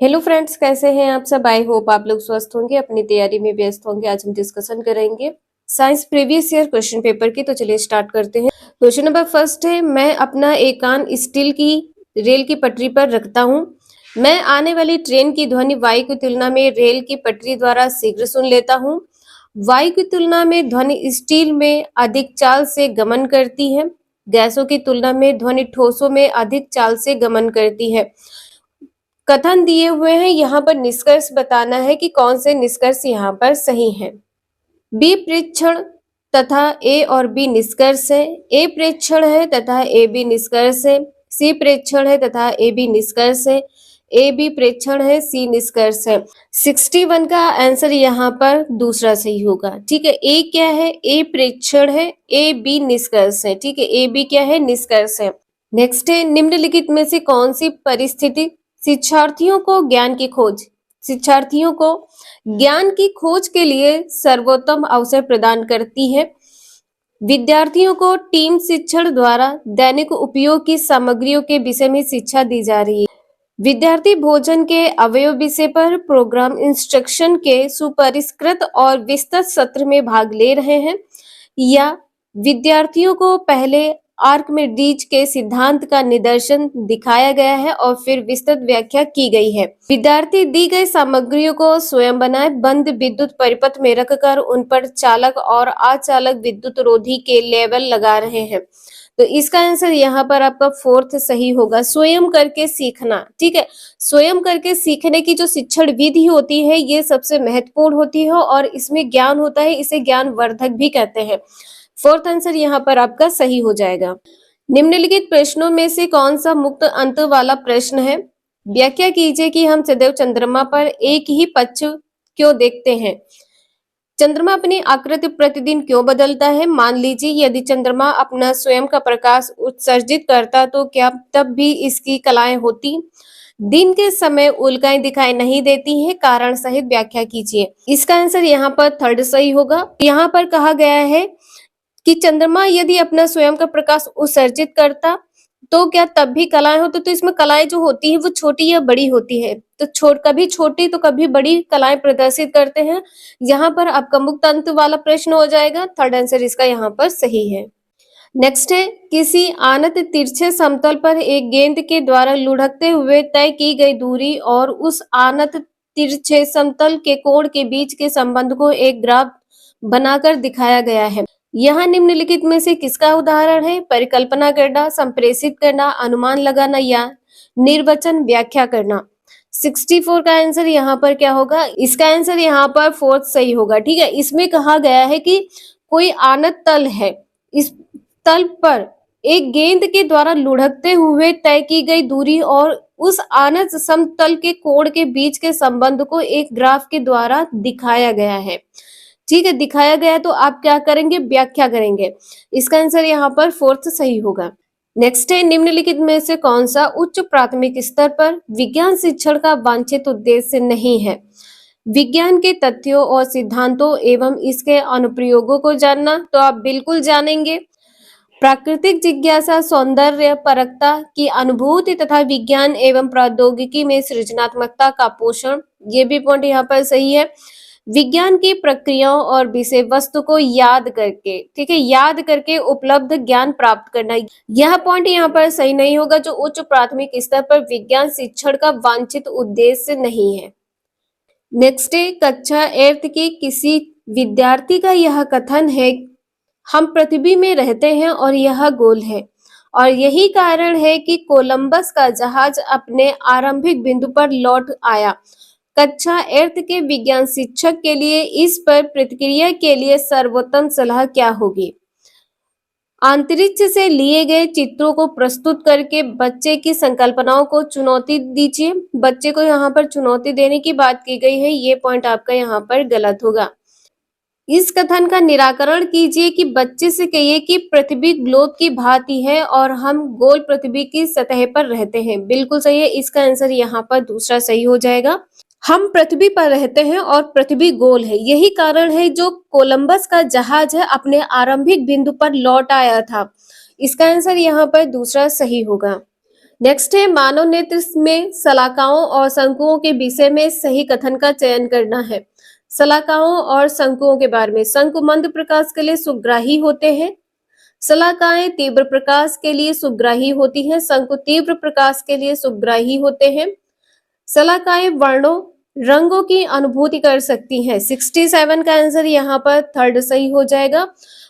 Hello friends, कैसे हैं आप सब। आई होप आप लोग स्वस्थ होंगे, अपनी तैयारी में व्यस्त होंगे। आज हम डिस्कशन करेंगे science previous year question paper की। तो चलिए स्टार्ट करते हैं। क्वेश्चन नंबर फर्स्ट है, मैं अपना एक कान स्टील की रेल की पटरी पर रखता हूँ। मैं आने वाली ट्रेन की ध्वनि वायु की तुलना में रेल की पटरी द्वारा शीघ्र सुन लेता हूँ। वायु की तुलना में ध्वनि स्टील में अधिक चाल से गमन करती है। गैसों की तुलना में ध्वनि ठोसों में अधिक चाल से गमन करती है। कथन दिए हुए हैं, यहाँ पर निष्कर्ष बताना है कि कौन से निष्कर्ष यहाँ पर सही हैं। बी प्रेक्षण तथा ए और बी निष्कर्ष है। ए प्रेक्षण है तथा ए बी निष्कर्ष है। सी प्रेक्षण है तथा ए बी निष्कर्ष है। ए बी प्रेक्षण है, सी निष्कर्ष है। 61 का आंसर यहाँ पर दूसरा सही होगा। ठीक है, ए क्या है? ए प्रेक्षण है, ए बी निष्कर्ष है। ठीक है, ए बी क्या है? निष्कर्ष है। नेक्स्ट है, निम्नलिखित में से कौन सी परिस्थिति शिक्षार्थियों को ज्ञान की खोज के लिए सर्वोत्तम अवसर प्रदान करती है। विद्यार्थियों को टीम शिक्षण द्वारा दैनिक उपयोग की सामग्रियों के विषय में शिक्षा दी जा रही है। विद्यार्थी भोजन के अवयव विषय पर प्रोग्राम इंस्ट्रक्शन के सुपरिष्कृत और विस्तृत सत्र में भाग ले रहे हैं, या विद्यार्थियों को पहले आर्किमिडीज के सिद्धांत का निदर्शन दिखाया गया है और फिर विस्तृत व्याख्या की गई है। विद्यार्थी दी गई सामग्रियों को स्वयं बनाए बंद विद्युत परिपथ में रखकर उन पर चालक और अचालक विद्युत रोधी के लेबल लगा रहे हैं। तो इसका आंसर यहाँ पर आपका फोर्थ सही होगा, स्वयं करके सीखना। ठीक है, स्वयं करके सीखने की जो शिक्षण विधि होती है ये सबसे महत्वपूर्ण होती है और इसमें ज्ञान होता है, इसे ज्ञानवर्धक भी कहते हैं। फोर्थ आंसर यहाँ पर आपका सही हो जाएगा। निम्नलिखित प्रश्नों में से कौन सा मुक्त अंत वाला प्रश्न है? व्याख्या कीजिए कि हम सदैव चंद्रमा पर एक ही पक्ष क्यों देखते हैं। चंद्रमा अपनी आकृति प्रतिदिन क्यों बदलता है? मान लीजिए यदि चंद्रमा अपना स्वयं का प्रकाश उत्सर्जित करता तो क्या तब भी इसकी कलाएं होती? दिन के समय उल्काएं दिखाई नहीं देती हैं, कारण सहित व्याख्या कीजिए। इसका आंसर यहाँ पर थर्ड सही होगा। यहाँ पर कहा गया है कि चंद्रमा यदि अपना स्वयं का प्रकाश उत्सर्जित करता तो क्या तब भी कलाएं होती? तो इसमें कलाएं जो होती है वो छोटी या बड़ी होती है, तो कभी छोटी तो कभी बड़ी कलाएं प्रदर्शित करते हैं। यहाँ पर आपका मुक्त अंत वाला प्रश्न हो जाएगा। थर्ड आंसर इसका यहाँ पर सही है। नेक्स्ट है, किसी आनत तिरछे समतल पर एक गेंद के द्वारा लुढ़कते हुए तय की गई दूरी और उस आनत तिरछे समतल के कोण के बीच के संबंध को एक ग्राफ बनाकर दिखाया गया है। यहाँ निम्नलिखित में से किसका उदाहरण है? परिकल्पना करना, संप्रेषित करना, अनुमान लगाना या निर्वचन व्याख्या करना। 64 का आंसर यहाँ पर क्या होगा? इसका आंसर यहाँ पर फोर्थ सही होगा। ठीक है, इसमें कहा गया है कि कोई आनत तल है, इस तल पर एक गेंद के द्वारा लुढ़कते हुए तय की गई दूरी और उस आनत समतल के कोण के बीच के संबंध को एक ग्राफ के द्वारा दिखाया गया है। ठीक है, दिखाया गया तो आप क्या करेंगे? व्याख्या करेंगे। इसका आंसर यहाँ पर फोर्थ सही होगा। नेक्स्ट है, निम्नलिखित में से कौन सा उच्च प्राथमिक स्तर पर विज्ञान शिक्षण का वांछित उद्देश्य नहीं है? विज्ञान के तथ्यों और सिद्धांतों एवं इसके अनुप्रयोगों को जानना, तो आप बिल्कुल जानेंगे। प्राकृतिक जिज्ञासा, सौंदर्य परकता की अनुभूति तथा विज्ञान एवं प्रौद्योगिकी में सृजनात्मकता का पोषण, ये भी पॉइंट यहाँ पर सही है। विज्ञान की प्रक्रियाओं और विषय वस्तु को याद करके, ठीक है, याद करके उपलब्ध ज्ञान प्राप्त करना, यह पॉइंट यहाँ पर सही नहीं होगा। जो उच्च प्राथमिक स्तर पर विज्ञान शिक्षण का वांछित उद्देश्य नहीं है। नेक्स्ट है, कक्षा 8 के किसी विद्यार्थी का यह कथन है, हम पृथ्वी में रहते हैं और यह गोल है और यही कारण है कि कोलंबस का जहाज अपने आरंभिक बिंदु पर लौट आया। कक्षा 8 के विज्ञान शिक्षक के लिए इस पर प्रतिक्रिया के लिए सर्वोत्तम सलाह क्या होगी? अंतरिक्ष से लिए गए चित्रों को प्रस्तुत करके बच्चे की संकल्पनाओं को चुनौती दीजिए। बच्चे को यहाँ पर चुनौती देने की बात की गई है, ये पॉइंट आपका यहाँ पर गलत होगा। इस कथन का निराकरण कीजिए कि बच्चे से कहिए कि पृथ्वी ग्लोब की भांति है और हम गोल पृथ्वी की सतह पर रहते हैं। बिल्कुल सही है, इसका आंसर यहाँ पर दूसरा सही हो जाएगा। हम पृथ्वी पर रहते हैं और पृथ्वी गोल है, यही कारण है जो कोलंबस का जहाज है अपने आरंभिक बिंदु पर लौट आया था। इसका आंसर यहाँ पर दूसरा सही होगा। नेक्स्ट है मानव नेत्र में शलाकाओं और शंकुओं के विषय में सही कथन का चयन करना है। शलाकाओं और शंकुओं के बारे में, शंकु मंद प्रकाश के लिए सुग्राही होते हैं, शलाकाएं तीव्र प्रकाश के लिए सुग्राही होती हैं, शंकु तीव्र प्रकाश के लिए सुग्राही होते हैं। शलाकाएं वर्णों रंगों की अनुभूति कर सकती हैं। 67 का आंसर यहाँ पर थर्ड सही हो जाएगा।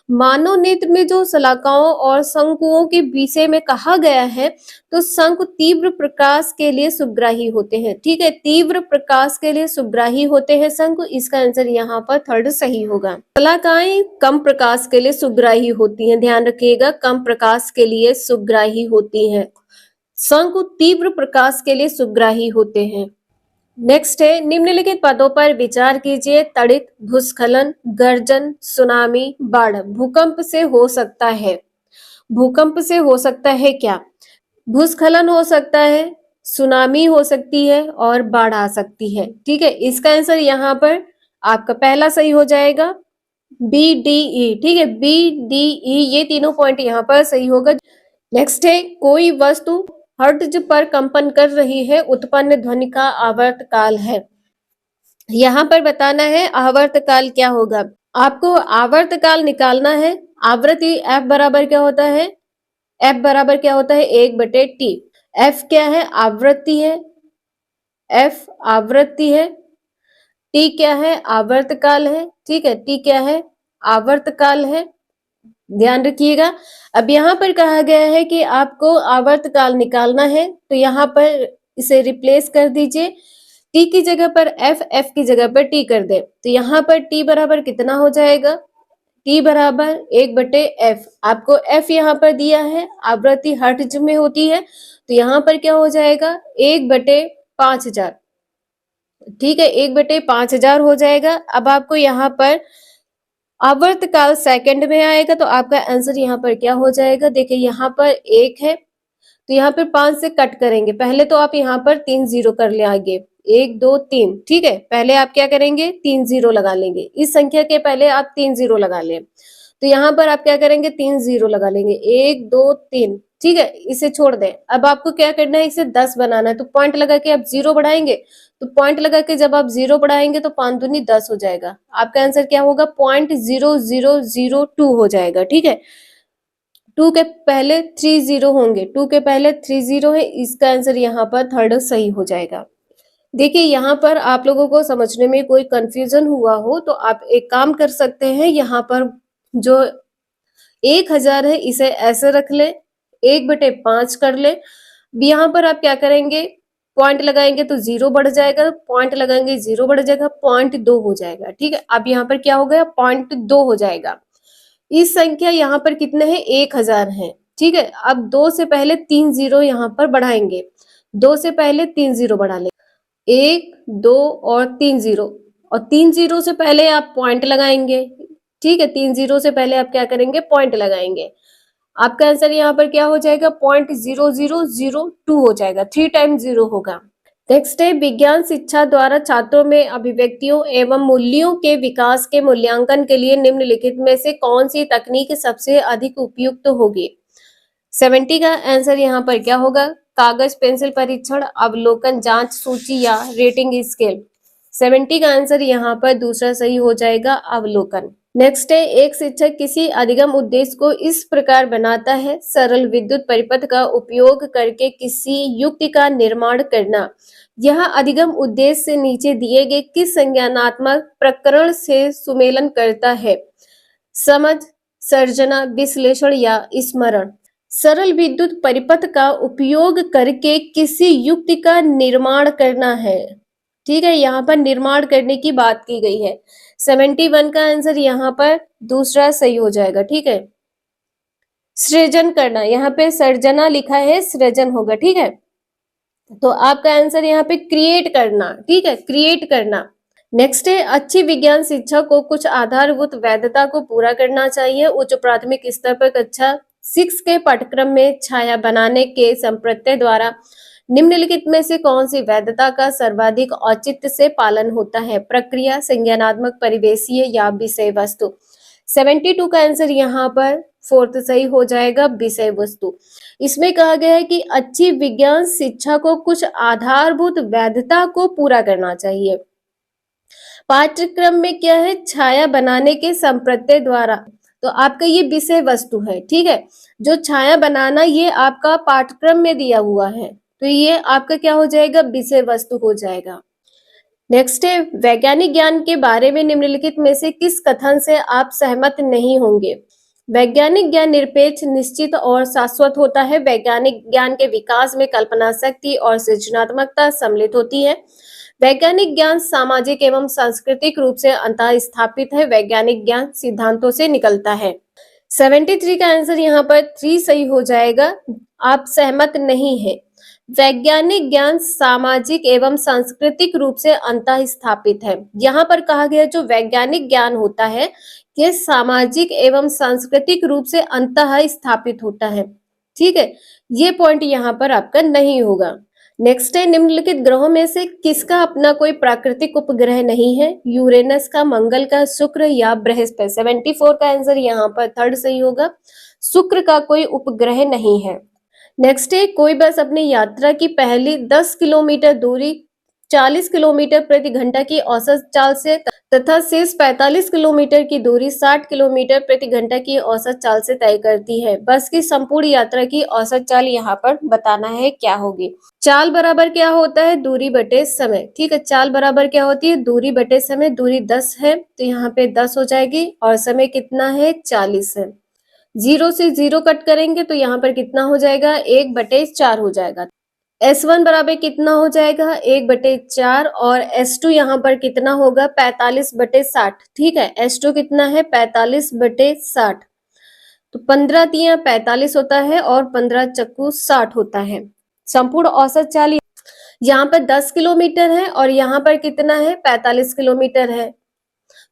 मानव नेत्र में जो शलाकाओं और शंकुओं के विषय में कहा गया है, तो शंकु तीव्र प्रकाश के लिए सुग्राही होते हैं। ठीक है, तीव्र प्रकाश के लिए सुग्राही होते हैं शंकु, इसका आंसर यहाँ पर थर्ड सही होगा। शलाकाएं कम प्रकाश के लिए सुग्राही होती हैं, ध्यान रखिएगा, कम प्रकाश के लिए सुग्राही होती हैं। शंकु तीव्र प्रकाश के लिए सुग्राही होते हैं। नेक्स्ट है निम्नलिखित पदों पर विचार कीजिए। तड़ित, भूस्खलन, गर्जन, सुनामी, बाढ़। भूकंप से हो सकता है, भूकंप से हो सकता है क्या? भूस्खलन हो सकता है, सुनामी हो सकती है और बाढ़ आ सकती है। ठीक है, इसका आंसर यहाँ पर आपका पहला सही हो जाएगा, बी डी ई। ठीक है, बी डी ई, ये तीनों पॉइंट यहाँ पर सही होगा। नेक्स्ट है कोई वस्तु हर्ट्ज पर कंपन कर रही है, उत्पन्न ध्वनि का आवर्तकाल है। यहाँ पर बताना है आवर्तकाल क्या होगा। आपको आवर्तकाल निकालना है। आवृत्ति एफ बराबर क्या होता है? एफ बराबर क्या होता है? 1/t। एफ क्या है? आवृत्ति है, एफ आवृत्ति है। टी क्या है? आवर्तकाल है। ठीक है, टी क्या है? आवर्तकाल है, ध्यान रखिएगा। अब यहाँ पर कहा गया है कि आपको आवर्तकाल निकालना है, तो यहाँ पर इसे रिप्लेस कर दीजिए। टी की जगह पर एफ, एफ की जगह पर टी कर दे, तो यहाँ पर टी बराबर कितना हो जाएगा? टी बराबर 1/f। आपको एफ यहाँ पर दिया है, आवृत्ति हर्ट्ज में होती है, तो यहाँ पर क्या हो जाएगा? 1/5000। ठीक है, 1/5000 हो जाएगा। अब आपको यहाँ पर आवर्तकाल सेकंड में आएगा, तो आपका आंसर यहाँ पर क्या हो जाएगा? देखिए यहाँ पर 1 है, तो यहाँ पर 5 से कट करेंगे। पहले तो आप यहाँ पर 3 जीरो कर ले आगे, 1 2 3। ठीक है, पहले आप क्या करेंगे? 3 जीरो लगा लेंगे। इस संख्या के पहले आप 3 जीरो लगा लें, तो यहाँ पर आप क्या करेंगे? 3 जीरो लगा लेंगे, 1 2 3। ठीक है, इसे छोड़ दें। अब आपको क्या करना है? इसे 10 बनाना है, तो पॉइंट लगा के आप जीरो बढ़ाएंगे, तो पॉइंट लगा के जब आप जीरो बढ़ाएंगे तो 5 दूनी 10 हो जाएगा। आपका आंसर क्या होगा? 0.0002 हो जाएगा। ठीक है, 2 के पहले 3 जीरो होंगे, 2 के पहले 3 जीरो है, इसका आंसर यहाँ पर थर्ड सही हो जाएगा। देखिए यहाँ पर आप लोगों को समझने में कोई कंफ्यूजन हुआ हो तो आप एक काम कर सकते हैं, यहाँ पर जो 1000 है इसे ऐसे रख ले, 1/5 कर ले। यहाँ पर आप क्या करेंगे? पॉइंट लगाएंगे तो जीरो बढ़ जाएगा, पॉइंट लगाएंगे जीरो बढ़ जाएगा, 0.2 हो जाएगा। ठीक है, अब यहाँ पर क्या हो गया? 0.2 हो जाएगा। इस संख्या यहाँ पर कितने हैं? 1000 है। ठीक है, अब 2 से पहले 3 जीरो यहाँ पर बढ़ाएंगे, 2 से पहले 3 जीरो बढ़ा ले, 1 2 और 3 जीरो, और 3 जीरो से पहले आप पॉइंट लगाएंगे। ठीक है, 3 जीरो से पहले आप क्या करेंगे? पॉइंट लगाएंगे। आपका आंसर यहाँ पर क्या हो जाएगा? 0.0002 हो जाएगा, 3 टाइम 0 होगा। नेक्स्ट है विज्ञान शिक्षा द्वारा छात्रों में अभिव्यक्तियों एवं मूल्यों के विकास के मूल्यांकन के लिए निम्नलिखित में से कौन सी तकनीक सबसे अधिक उपयुक्त होगी? 70 का आंसर यहाँ पर क्या होगा? कागज पेंसिल परीक्षण, अवलोकन, जांच सूची या रेटिंग स्केल। 70 का आंसर यहाँ पर दूसरा सही हो जाएगा, अवलोकन। नेक्स्ट है एक शिक्षक किसी अधिगम उद्देश्य को इस प्रकार बनाता है। सरल विद्युत परिपथ का उपयोग करके किसी युक्ति का निर्माण करना। यह अधिगम उद्देश्य से नीचे दिए गए किस संज्ञानात्मक प्रकरण से सुमेलन करता है? समझ, सर्जना, विश्लेषण या स्मरण। सरल विद्युत परिपथ का उपयोग करके किसी युक्ति का निर्माण करना है। ठीक है, यहाँ पर निर्माण करने की बात की गई है। 71 का आंसर यहाँ पर दूसरा सही हो जाएगा। ठीक है, सृजन करना, यहाँ पे सर्जना लिखा है, सृजन होगा। ठीक है, तो आपका आंसर यहाँ पे क्रिएट करना। ठीक है, क्रिएट करना। नेक्स्ट है अच्छी विज्ञान शिक्षा को कुछ आधारभूत वैधता को पूरा करना चाहिए। उच्च प्राथमिक स्तर पर कक्षा 6 के पाठ्यक्रम में छाया बनाने के संप्रत्यय द्वारा निम्नलिखित में से कौन सी वैधता का सर्वाधिक औचित्य से पालन होता है? प्रक्रिया, संज्ञानात्मक, परिवेशीय या विषय वस्तु। 72 का आंसर यहाँ पर फोर्थ सही हो जाएगा विषय वस्तु। इसमें कहा गया है कि अच्छी विज्ञान शिक्षा को कुछ आधारभूत वैधता को पूरा करना चाहिए। पाठ्यक्रम में क्या है, छाया बनाने के संप्रत्यय द्वारा, तो आपका ये विषय वस्तु है, ठीक है। जो छाया बनाना ये आपका पाठ्यक्रम में दिया हुआ है, तो ये आपका क्या हो जाएगा, विषय वस्तु हो जाएगा। नेक्स्ट है, वैज्ञानिक ज्ञान के बारे में निम्नलिखित में से किस कथन से आप सहमत नहीं होंगे। वैज्ञानिक ज्ञान निरपेक्ष, निश्चित और शाश्वत होता है। वैज्ञानिक ज्ञान के विकास में कल्पना शक्ति और सृजनात्मकता सम्मिलित होती है। वैज्ञानिक ज्ञान सामाजिक एवं सांस्कृतिक रूप से अंतः स्थापित है। वैज्ञानिक ज्ञान सिद्धांतों से निकलता है। 73 का आंसर यहाँ पर 3 सही हो जाएगा। आप सहमत नहीं है। वैज्ञानिक ज्ञान सामाजिक एवं सांस्कृतिक रूप से अंतः स्थापित है। यहाँ पर कहा गया जो वैज्ञानिक ज्ञान होता है ये सामाजिक एवं सांस्कृतिक रूप से अंतः स्थापित होता है, ठीक है। ये पॉइंट यहाँ पर आपका नहीं होगा। नेक्स्ट है, निम्नलिखित ग्रहों में से किसका अपना कोई प्राकृतिक उपग्रह नहीं है। यूरेनस का, मंगल का, शुक्र या बृहस्पति। 74 का आंसर यहाँ पर थर्ड सही होगा। शुक्र का कोई उपग्रह नहीं है। नेक्स्ट है, कोई बस अपनी यात्रा की पहली 10 किलोमीटर दूरी 40 किलोमीटर प्रति घंटा की औसत चाल से तथा शेष 45 किलोमीटर की दूरी 60 किलोमीटर प्रति घंटा की औसत चाल से तय करती है। बस की संपूर्ण यात्रा की औसत चाल यहाँ पर बताना है क्या होगी। चाल बराबर क्या होता है, दूरी बटे समय, ठीक है। चाल बराबर क्या होती है, दूरी बटे समय। दूरी 10 है तो यहाँ पे 10 हो जाएगी और समय कितना है, 40 है। 0 से 0 कट करेंगे तो यहाँ पर कितना हो जाएगा, 1/4 हो जाएगा। S1 बराबर कितना हो जाएगा, 1/4 और S2 यहाँ पर कितना होगा, 45/60, ठीक है। S2 कितना है, 45/60, तो 15 तिया 45 होता है और 15 चक्कू 60 होता है। संपूर्ण औसत चाल यहाँ पर 10 किलोमीटर है और यहाँ पर कितना है, 45 किलोमीटर है।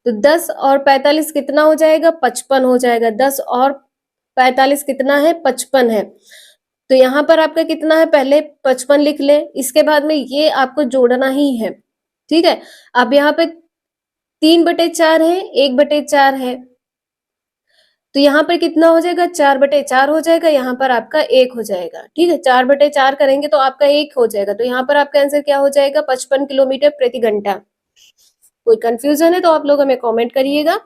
तो 10 और 45 कितना हो जाएगा, 55 हो जाएगा। 10 और 45 कितना है, 55 है। तो यहाँ पर आपका कितना है, पहले 55 लिख ले, इसके बाद में ये आपको जोड़ना ही है, ठीक है। अब यहाँ पे 3/4 है, 1/4 है, तो यहाँ पर कितना हो जाएगा, 4/4 हो जाएगा। यहाँ पर आपका 1 हो जाएगा, ठीक है। 4/4 करेंगे तो आपका 1 हो जाएगा। तो यहाँ पर आपका आंसर क्या हो जाएगा, 55 किलोमीटर प्रति घंटा। कोई कंफ्यूजन है तो आप लोग हमें कमेंट करिएगा,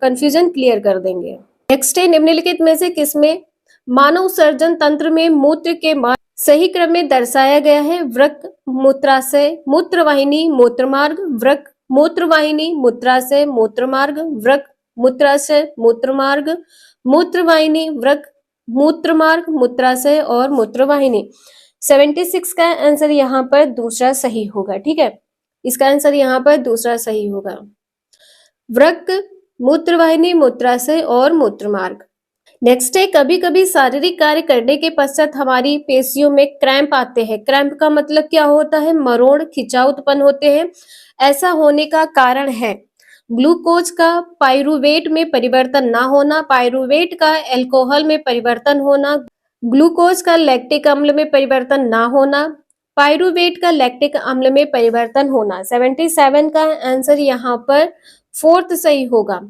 कंफ्यूजन क्लियर कर देंगे। नेक्स्ट है, निम्नलिखित में से किसमें मानव सर्जन तंत्र में मूत्र के मार्ग सही क्रम में दर्शाया गया है। वृक, मूत्राशय, मूत्रवाहिनी, मूत्रमार्ग, वृक, मूत्रवाहिनी, मूत्राशय, मूत्रमार्ग, वृक, मूत्राशय, मूत्रमार्ग, मूत्रवाहिनी, वृक, मूत्रमार्ग, मूत्राशय और मूत्रवाहिनी। 76 का आंसर यहाँ पर दूसरा सही होगा, ठीक है। इसका आंसर यहाँ पर दूसरा सही होगा। वृक, मूत्रवाहिनी, मूत्राशय और मूत्रमार्ग। नेक्स्ट है, कभी कभी शारीरिक कार्य करने के पश्चात हमारी पेशियों में क्रैम्प आते हैं। क्रैम्प का मतलब क्या होता है, मरोड़, खिंचाव उत्पन्न होते हैं। ऐसा होने का कारण है ग्लूकोज का पाइरूवेट में परिवर्तन ना होना, पाइरूवेट का एल्कोहल में परिवर्तन होना, ग्लूकोज का लैक्टिक अम्ल में परिवर्तन ना होना, पाइरूवेट का लैक्टिक अम्ल में परिवर्तन होना। 77 का आंसर यहाँ पर फोर्थ सही होगा।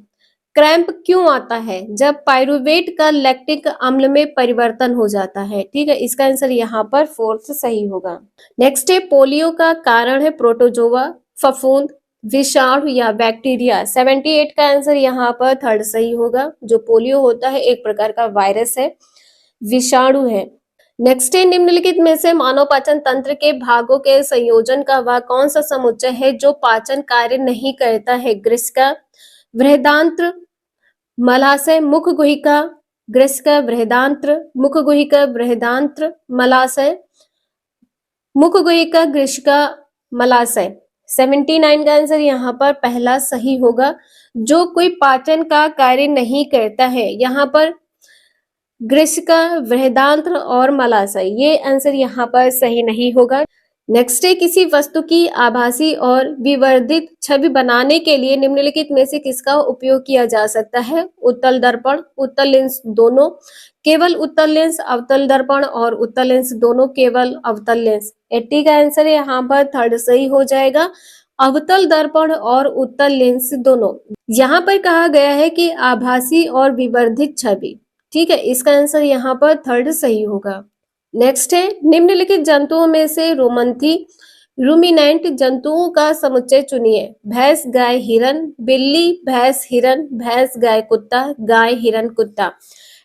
क्रैम्प क्यों आता है, जब पाइरूवेट का लैक्टिक अम्ल में परिवर्तन हो जाता है, ठीक है। इसका आंसर यहाँ पर फोर्थ सही होगा। नेक्स्ट है, पोलियो का कारण है प्रोटोजोआ, फफूंद, विषाणु या बैक्टीरिया। 78 का आंसर यहाँ पर थर्ड सही होगा। जो पोलियो होता है एक प्रकार का वायरस है, विषाणु है। नेक्स्ट है, निम्नलिखित में से मानव पाचन तंत्र के भागों के संयोजन का वह कौन सा समुच्चय है जो पाचन कार्य नहीं करता है। ग्रिस्का, बृहदांत्र, मलाशय, मुख गुहिका, ग्रिस्का, बृहदांत्र, मुख गुहिका, बृहदांत्र, मलाशय, मुख गुहिका, ग्रिस्का, मलाशय। 79 का आंसर यहाँ पर पहला सही होगा। जो कोई पाचन का कार्य नहीं करता है, यहाँ पर ग्रिस्का, बृहदांत्र और मलाशय, ये आंसर यहाँ पर सही नहीं होगा। नेक्स्ट है, किसी वस्तु की आभासी और विवर्धित छवि बनाने के लिए निम्नलिखित में से किसका उपयोग किया जा सकता है। उत्तल दर्पण, उत्तल लेंस दोनों, केवल उत्तल लेंस, अवतल दर्पण और उत्तल लेंस दोनों, केवल अवतल लेंस। 80 का आंसर यहाँ पर थर्ड सही हो जाएगा, अवतल दर्पण और उत्तल लेंस दोनों। यहाँ पर कहा गया है कि आभासी और विवर्धित छवि, ठीक है, इसका आंसर यहाँ पर थर्ड सही होगा। नेक्स्ट है, निम्नलिखित जंतुओं में से रोमंथी रूमिनेंट जंतुओं का समुच्चय चुनिए। भैंस, गाय, हिरन, बिल्ली, भैंस, हिरन, भैंस, गाय, कुत्ता, गाय, हिरन, कुत्ता।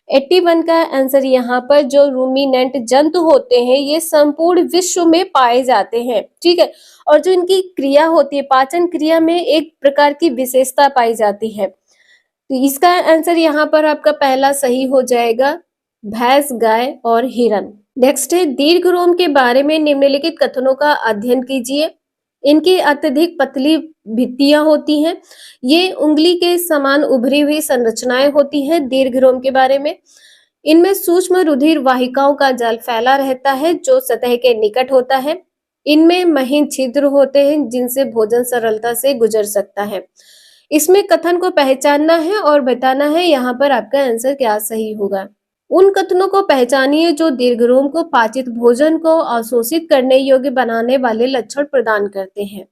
81 का आंसर यहाँ पर जो रूमिनेंट जंतु होते हैं ये संपूर्ण विश्व में पाए जाते हैं, ठीक है। और जो इनकी क्रिया होती है, पाचन क्रिया में एक प्रकार की विशेषता पाई जाती है। तो इसका आंसर यहाँ पर आपका पहला सही हो जाएगा, भैंस, गाय और हिरन। नेक्स्ट है, दीर्घ रोम के बारे में निम्नलिखित कथनों का अध्ययन कीजिए। इनकी अत्यधिक पतली भित्तियां होती हैं, ये उंगली के समान उभरी हुई संरचनाएं होती हैं दीर्घ रोम के बारे में। इनमें सूक्ष्म रुधिर वाहिकाओं का जाल फैला रहता है जो सतह के निकट होता है। इनमें महीन छिद्र होते हैं जिनसे भोजन सरलता से गुजर सकता है। इसमें कथन को पहचानना है और बताना है यहाँ पर आपका आंसर क्या सही होगा। उन कथनों को पहचानिए जो दीर्घरोम को पाचित भोजन को अवशोषित करने योग्य बनाने वाले लक्षण प्रदान करते हैं।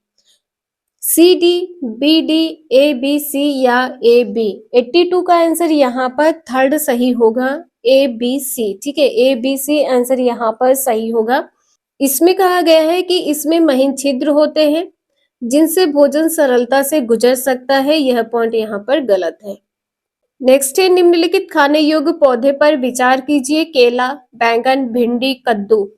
C D, B D, A B C या ए बी। 82 का आंसर यहाँ पर थर्ड सही होगा, ए बी सी, ठीक है। ए बी सी आंसर यहाँ पर सही होगा। इसमें कहा गया है कि इसमें महीन छिद्र होते हैं जिनसे भोजन सरलता से गुजर सकता है, यह पॉइंट यहाँ पर गलत है। नेक्स्ट है, निम्नलिखित खाने योग्य पौधे पर विचार कीजिए। केला, बैंगन, भिंडी, कद्दू।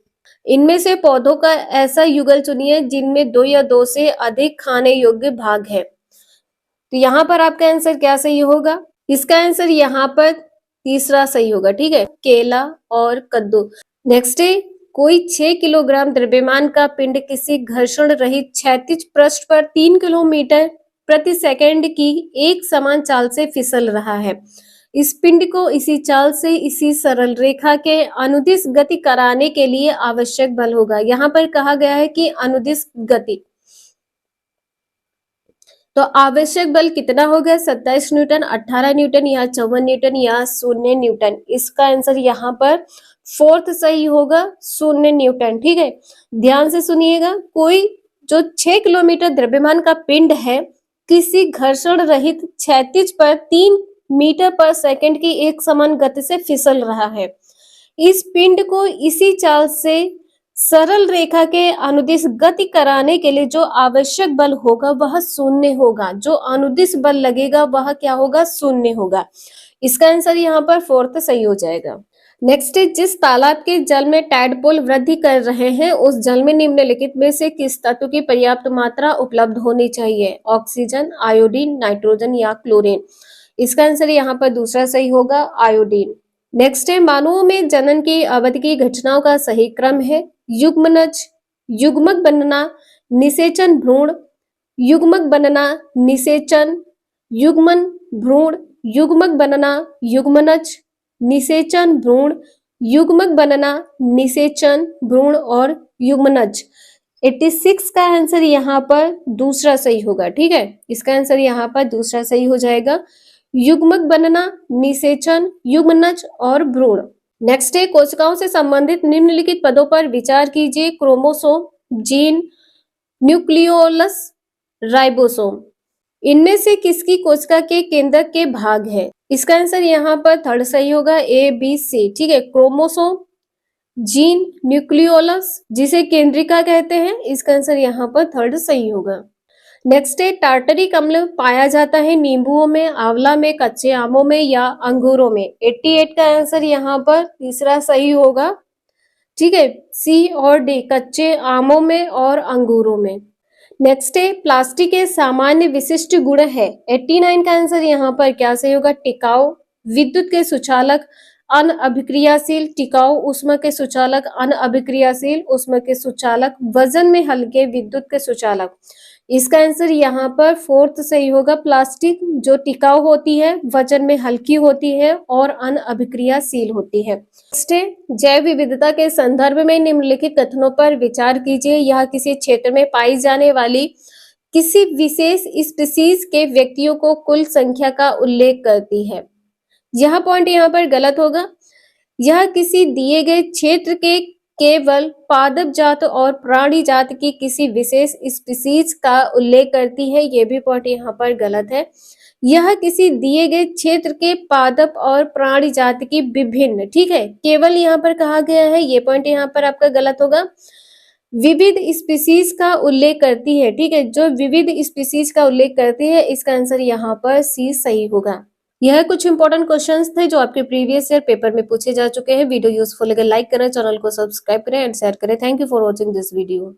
इनमें से पौधों का ऐसा युगल चुनिए जिनमें 2 या 2 से अधिक खाने योग्य भाग है। तो यहाँ पर आपका आंसर क्या सही होगा? इसका आंसर यहाँ पर तीसरा सही होगा, ठीक है, केला और कद्दू। नेक्स्ट है, कोई 6 किलोग्राम द्रव्यमान का पिंड किसी घर्षण रहित क्षैतिज पृष्ठ पर 3 किलोमीटर प्रति सेकंड की एक समान चाल से फिसल रहा है। इस पिंड को इसी चाल से इसी सरल रेखा के अनुदिश गति कराने के लिए आवश्यक बल होगा। यहाँ पर कहा गया है कि अनुदिश गति, तो आवश्यक बल कितना होगा? 27 न्यूटन, 18 न्यूटन या 54 न्यूटन या 0 न्यूटन। इसका आंसर यहाँ पर फोर्थ सही होगा, 0 न्यूटन, ठीक है। ध्यान से सुनिएगा, कोई जो 6 किलोमीटर द्रव्यमान का पिंड है किसी घर्षण रहित क्षैतिज पर 3 मीटर पर सेकंड की एक समान गति से फिसल रहा है। इस पिंड को इसी चाल से सरल रेखा के अनुदिश गति कराने के लिए जो आवश्यक बल होगा वह 0 होगा। जो अनुदिश बल लगेगा वह क्या होगा? 0 होगा। इसका आंसर यहाँ पर फोर्थ सही हो जाएगा। नेक्स्ट है, जिस तालाब के जल में टैडपोल वृद्धि कर रहे हैं उस जल में निम्नलिखित में से किस तत्व की पर्याप्त मात्रा उपलब्ध होनी चाहिए? ऑक्सीजन, आयोडीन, नाइट्रोजन या क्लोरीन। इसका आंसर यहाँ पर दूसरा सही होगा, आयोडीन। नेक्स्ट है, मानवों में जनन की अवधि की घटनाओं का सही क्रम है। युग्मनज, युग्मक बनना, निषेचन, भ्रूण, युग्मक बनना, निषेचन, युग्मन, भ्रूण, युग्मक बनना, युग्मनज, निषेचन, भ्रूण, युग्मक बनना, निषेचन, भ्रूण और युग्मनज। 86 का आंसर यहाँ पर दूसरा सही होगा, ठीक है। इसका आंसर यहाँ पर दूसरा सही हो जाएगा, युग्मक बनना, निषेचन, युग्मनज और भ्रूण। नेक्स्ट है, कोशिकाओं से संबंधित निम्नलिखित पदों पर विचार कीजिए। Chromosome, gene, nucleolus, ribosome. इनमें से किसकी कोशिका के केंद्रक के भाग है? इसका आंसर यहाँ पर थर्ड सही होगा, ए बी सी, ठीक है। क्रोमोसोम, जीन, न्यूक्लियोलस, जिसे केंद्रिका कहते हैं, इसका आंसर यहाँ पर थर्ड सही होगा। नेक्स्ट है, टार्टरिक अम्ल पाया जाता है नींबुओं में, आंवला में, कच्चे आमों में या अंगूरों में। 88 का आंसर यहाँ पर तीसरा सही होगा, ठीक है, सी और डी, कच्चे आमों में और अंगूरों में। नेक्स्ट है, प्लास्टिक के सामान्य विशिष्ट गुण है। 89 का आंसर यहाँ पर क्या सही होगा? टिकाऊ, विद्युत के सुचालक, अनअभिक्रियाशील, टिकाऊ, ऊष्मा के सुचालक, अनअभिक्रियाशील, ऊष्मा के सुचालक, वजन में हल्के, विद्युत के सुचालक। इसका आंसर यहाँ पर फोर्थ सही होगा, प्लास्टिक जो टिकाऊ होती है, वजन में हल्की होती है और अनअभिक्रियाशील होती है। नेक्स्ट है, जैव विविधता के संदर्भ में निम्नलिखित कथनों पर विचार कीजिए। यह किसी क्षेत्र में पाई जाने वाली किसी विशेष स्पीशीज के व्यक्तियों को कुल संख्या का उल्लेख करती है। यह पॉइंट यहाँ पर गलत होगा। यह किसी दिए गए क्षेत्र के केवल पादप जात और प्राणी जात की किसी विशेष स्पीसीज का उल्लेख करती है, ये भी पॉइंट यहाँ पर गलत है। यह किसी दिए गए क्षेत्र के पादप और प्राणी जाति की विभिन्न, ठीक है, केवल यहाँ पर कहा गया है, ये पॉइंट यहाँ पर आपका गलत होगा। विविध स्पीसीज का उल्लेख करती है, ठीक है, जो विविध स्पीसीज का उल्लेख करती है, इसका आंसर यहाँ पर सी सही होगा। यह कुछ इंपॉर्टेंट क्वेश्चंस थे जो आपके प्रीवियस ईयर पेपर में पूछे जा चुके हैं। वीडियो यूजफुल लगे लाइक करें, चैनल को सब्सक्राइब करें एंड शेयर करें। Thank you for watching this video.